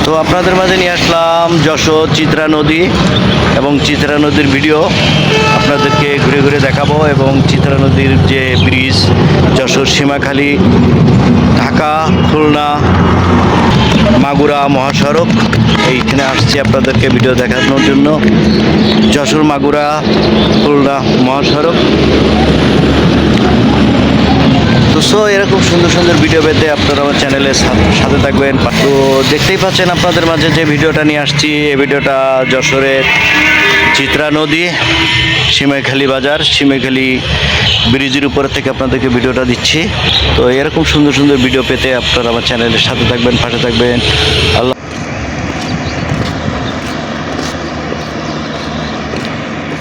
তো আপনাদের মাঝে নিয়ে আসলাম যশোর চিত্রা নদী এবং চিত্রা নদীর ভিডিও আপনাদেরকে ঘুরে ঘুরে দেখাবো এবং চিত্রা নদীর যে ব্রিজ যশোর সীমাখালী ঢাকা খুলনা মাগুরা মহাসড়ক এইখানে আসছি আপনাদেরকে ভিডিও দেখানোর জন্য। যশোর মাগুরা খুলনা মহাসড়ক। তো এরকম সুন্দর সুন্দর ভিডিও পেতে আপনারা আমার চ্যানেলের সাথে থাকবেন। তো দেখতেই পাচ্ছেন আপনাদের মাঝে যে ভিডিওটা নিয়ে আসছি, এই ভিডিওটা যশোরের চিত্রা নদী সীমাখালী বাজার সীমাখালী ব্রিজের উপর থেকে আপনাদেরকে ভিডিওটা দিচ্ছি। তো এরকম সুন্দর সুন্দর ভিডিও পেতে আপনারা আমার চ্যানেলের সাথে থাকবেন, পাশে থাকবেন। আল্লাহ।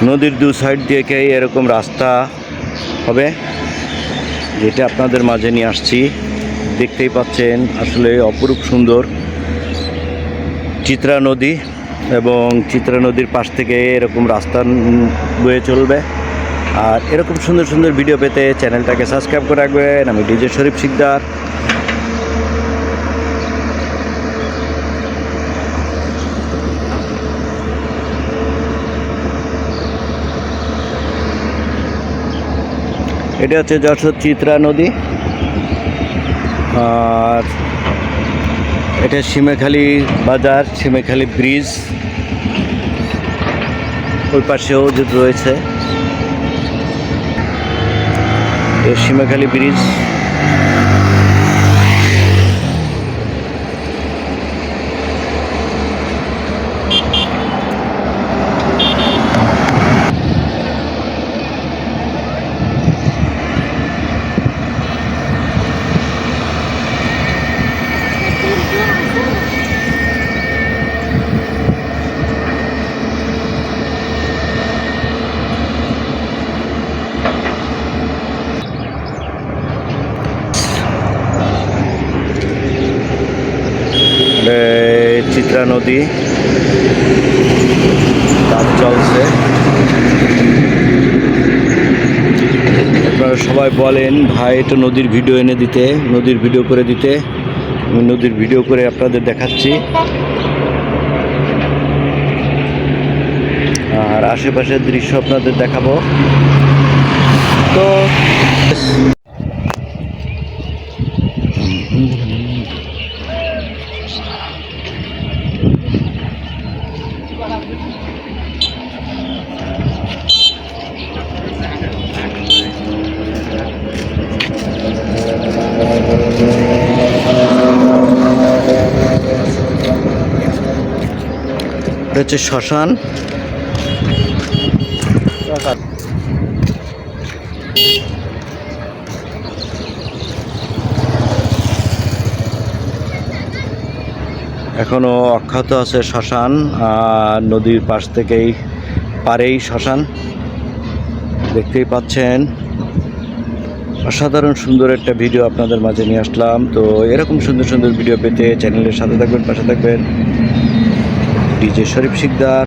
নদীর দু সাইড দিয়ে এরকম রাস্তা হবে, যেটা আপনাদের মাঝে নিয়ে আসছি। দেখতেই পাচ্ছেন আসলে অপরূপ সুন্দর চিত্রা নদী এবং চিত্রা নদীর পাশ থেকে এরকম রাস্তা বয়ে চলবে। আর এরকম সুন্দর সুন্দর ভিডিও পেতে চ্যানেলটাকে সাবস্ক্রাইব করে রাখবেন। আমি ডিজে শরীফ শিকদার। এটা হচ্ছে যশোর চিত্রা নদী, আর এটা সীমাখালী বাজার সীমাখালী ব্রিজ। ওই পাশেও যে রয়েছে সীমাখালী ব্রিজ। চিত্রা নদী কাজ চলছে। আপনারা সবাই বলেন ভাই একটু নদীর ভিডিও এনে দিতে, নদীর ভিডিও করে দিতে। আমি নদীর ভিডিও করে আপনাদের দেখাচ্ছি। আর আশেপাশের দৃশ্য আপনাদের দেখাবো। তো এটা হচ্ছে শ্মশান। এখনো অক্ষত আছে শ্মশান, আর নদীর পাশ থেকেই পারেই শ্মশান। দেখতেই পাচ্ছেন অসাধারণ সুন্দর একটা ভিডিও আপনাদের মাঝে নিয়ে আসলাম। তো এরকম সুন্দর সুন্দর ভিডিও পেতে চ্যানেলের সাথে থাকবেন, পাশে থাকবেন। ডিজে শরীফ শিকদার।